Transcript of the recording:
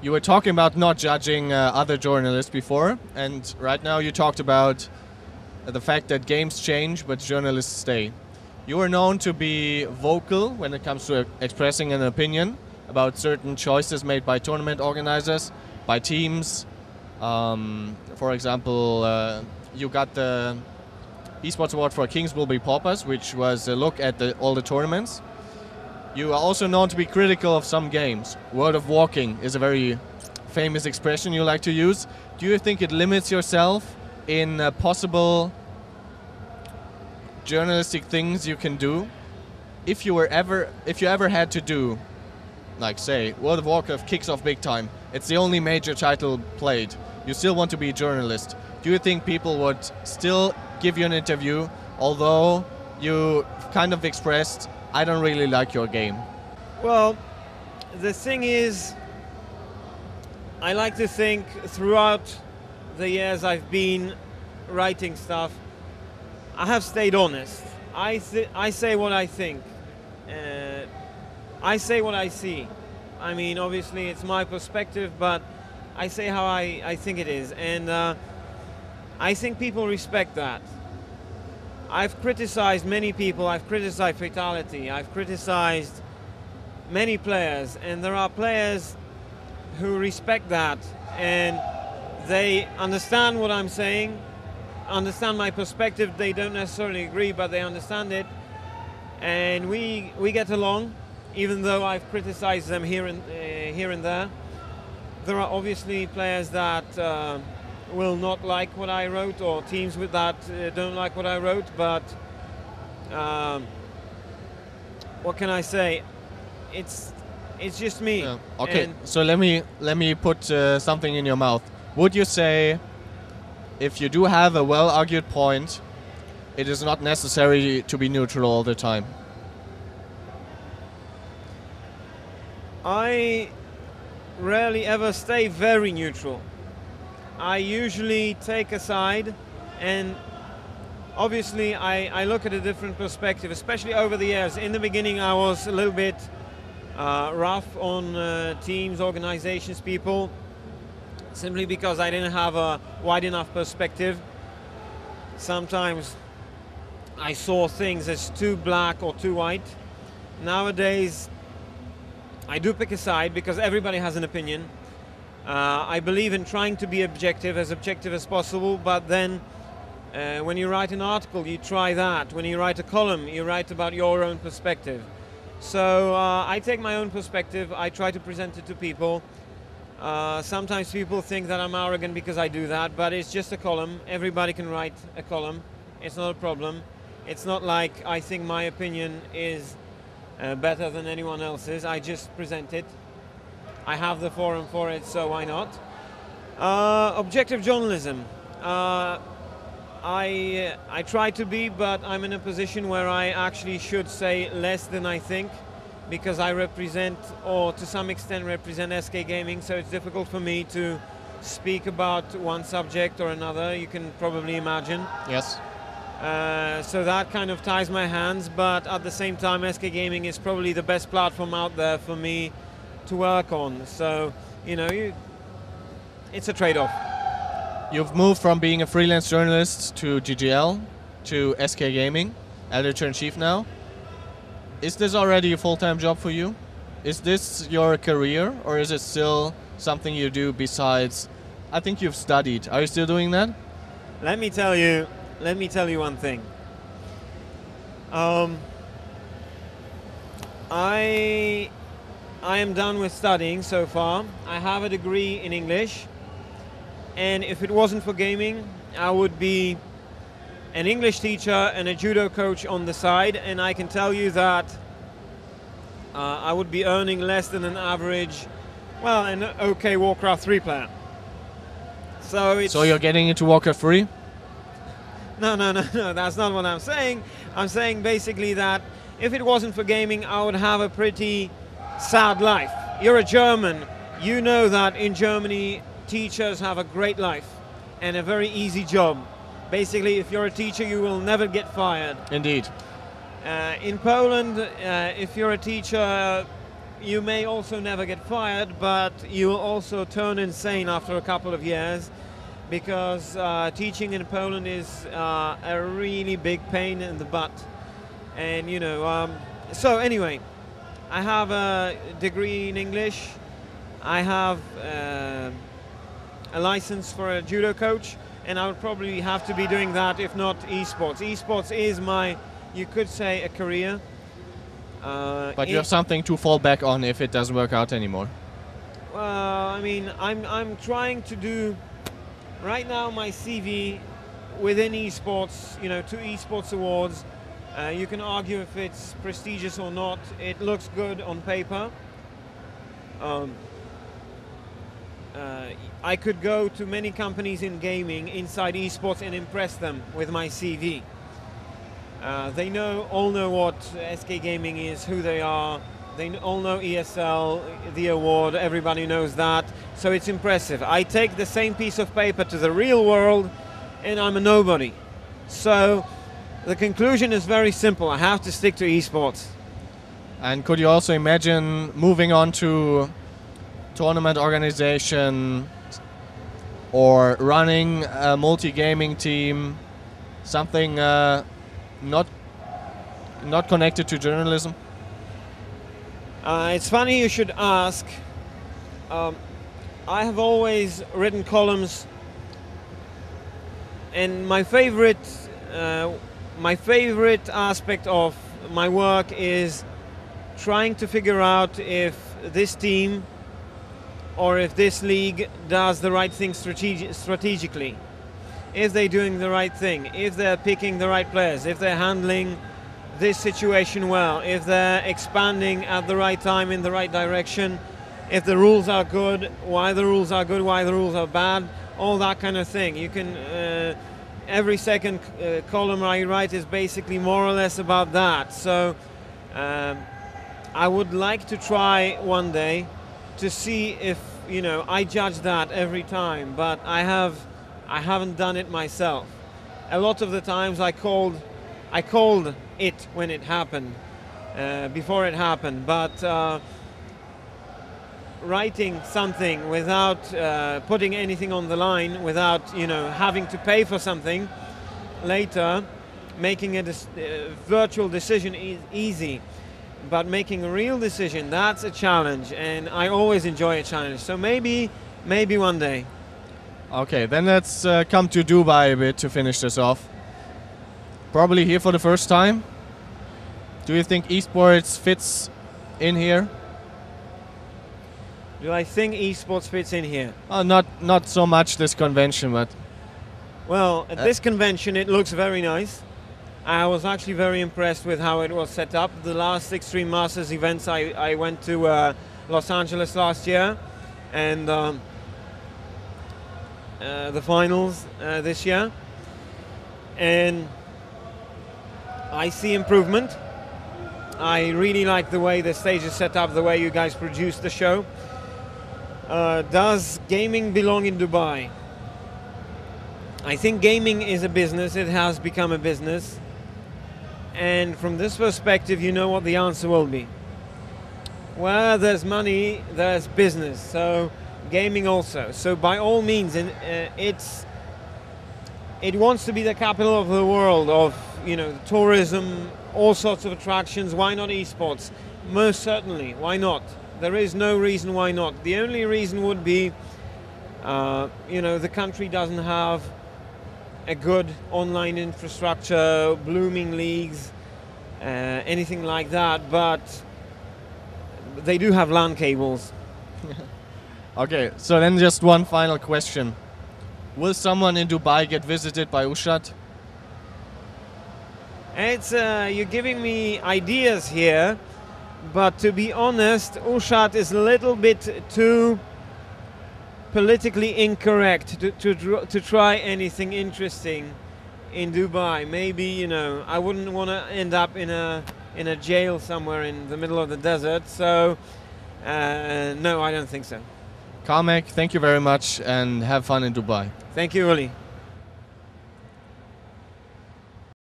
You were talking about not judging other journalists before, and right now you talked about the fact that games change, but journalists stay. You are known to be vocal when it comes to expressing an opinion about certain choices made by tournament organizers, by teams. For example, you got the Esports Award for Kings Will Be Paupers, which was a look at all the tournaments. You are also known to be critical of some games. Word of walking is a very famous expression you like to use. Do you think it limits yourself in possible journalistic things you can do? If you ever had to do, like say, World of Warcraft kicks off big time, it's the only major title played, you still want to be a journalist. Do you think people would still give you an interview, although you kind of expressed, I don't really like your game? Well, the thing is, I like to think throughout the years I've been writing stuff, I have stayed honest. I say what I think. I say what I see. I mean, obviously it's my perspective, but I say how I think it is. And I think people respect that. I've criticized many people, I've criticized Fatality, I've criticized many players, and there are players who respect that, and they understand what I'm saying, understand my perspective. They don't necessarily agree, but they understand it, and we get along, even though I've criticized them here and there. There are obviously players that will not like what I wrote, or teams with that don't like what I wrote, but what can I say? It's just me. Yeah. Okay, and so let me put something in your mouth. Would you say, if you do have a well-argued point, it is not necessary to be neutral all the time? I rarely ever stay very neutral. I usually take a side, and obviously I look at a different perspective, especially over the years. In the beginning I was a little bit rough on teams, organizations, people, simply because I didn't have a wide enough perspective. Sometimes I saw things as too black or too white. Nowadays I do pick a side because everybody has an opinion. I believe in trying to be objective as possible, but then when you write an article, you try that. When you write a column, you write about your own perspective. So I take my own perspective, I try to present it to people. Sometimes people think that I'm arrogant because I do that, but it's just a column. Everybody can write a column. It's not a problem. It's not like I think my opinion is better than anyone else's. I just present it. I have the forum for it, so why not? Objective journalism. I try to be, but I'm in a position where I actually should say less than I think, because I represent, or to some extent represent, SK Gaming, so it's difficult for me to speak about one subject or another, you can probably imagine. Yes. So that kind of ties my hands, but at the same time SK Gaming is probably the best platform out there for me to work on. So, you know, it's a trade-off. You've moved from being a freelance journalist to GGL, to SK Gaming, editor-in-chief now. Is this already a full-time job for you? Is this your career, or is it still something you do besides? I think you've studied. Are you still doing that? Let me tell you one thing. I am done with studying so far. I have a degree in English, and if it wasn't for gaming, I would be an English teacher and a judo coach on the side, and I can tell you that I would be earning less than an average, well, an okay Warcraft 3 player. So you're getting into Warcraft 3? No, that's not what I'm saying. I'm saying basically that if it wasn't for gaming, I would have a pretty sad life. You're a German. You know that in Germany, teachers have a great life and a very easy job. Basically, if you're a teacher, you will never get fired. Indeed. In Poland, if you're a teacher, you may also never get fired, but you'll also turn insane after a couple of years, because teaching in Poland is a really big pain in the butt. And so anyway, I have a degree in English. I have a license for a judo coach, and I would probably have to be doing that, if not esports. Esports is my, you could say, a career. But you have something to fall back on if it doesn't work out anymore. Well, I mean, I'm trying to do right now my CV within esports. 2 esports awards. You can argue if it's prestigious or not. It looks good on paper. I could go to many companies in gaming inside esports and impress them with my CV. They all know what SK Gaming is, who they are. They all know ESL, the award, everybody knows that. So it's impressive. I take the same piece of paper to the real world and I'm a nobody. So the conclusion is very simple. I have to stick to esports. And could you also imagine moving on to tournament organization or running a multi-gaming team, something not connected to journalism? It's funny you should ask. I have always written columns, and my favorite aspect of my work is trying to figure out if this team or if this league does the right thing strategically. If they're doing the right thing, if they're picking the right players, if they're handling this situation well, if they're expanding at the right time in the right direction, if the rules are good, why the rules are good, why the rules are bad, all that kind of thing. You can, every second column I write is basically more or less about that. So I would like to try one day to see if, I judge that every time, but I haven't done it myself. A lot of the times I called it when it happened, before it happened, but writing something without putting anything on the line, without having to pay for something later, making a virtual decision is easy, but making a real decision, that's a challenge, and I always enjoy a challenge. So maybe one day. Okay, then let's come to Dubai a bit to finish this off. Probably here for the first time. Do you think esports fits in here? Do I think esports fits in here? Not so much this convention, but... Well, at this convention it looks very nice. I was actually very impressed with how it was set up. The last Extreme Masters events I went to Los Angeles last year, and the finals this year, and I see improvement. I really like the way the stage is set up, the way you guys produce the show. Does gaming belong in Dubai? I think gaming is a business. It has become a business, and from this perspective, you know what the answer will be. Where there's money, there's business. So gaming also. So by all means, it wants to be the capital of the world of tourism, all sorts of attractions. Why not esports? Most certainly. Why not? There is no reason why not. The only reason would be, the country doesn't have a good online infrastructure, blooming leagues, anything like that. But they do have LAN cables. Okay, so then just one final question. Will someone in Dubai get visited by Ushad? It's you're giving me ideas here, but to be honest, Ushad is a little bit too politically incorrect to try anything interesting in Dubai. Maybe, I wouldn't want to end up in a jail somewhere in the middle of the desert. So no, I don't think so. Carmac, thank you very much and have fun in Dubai. Thank you, Uli.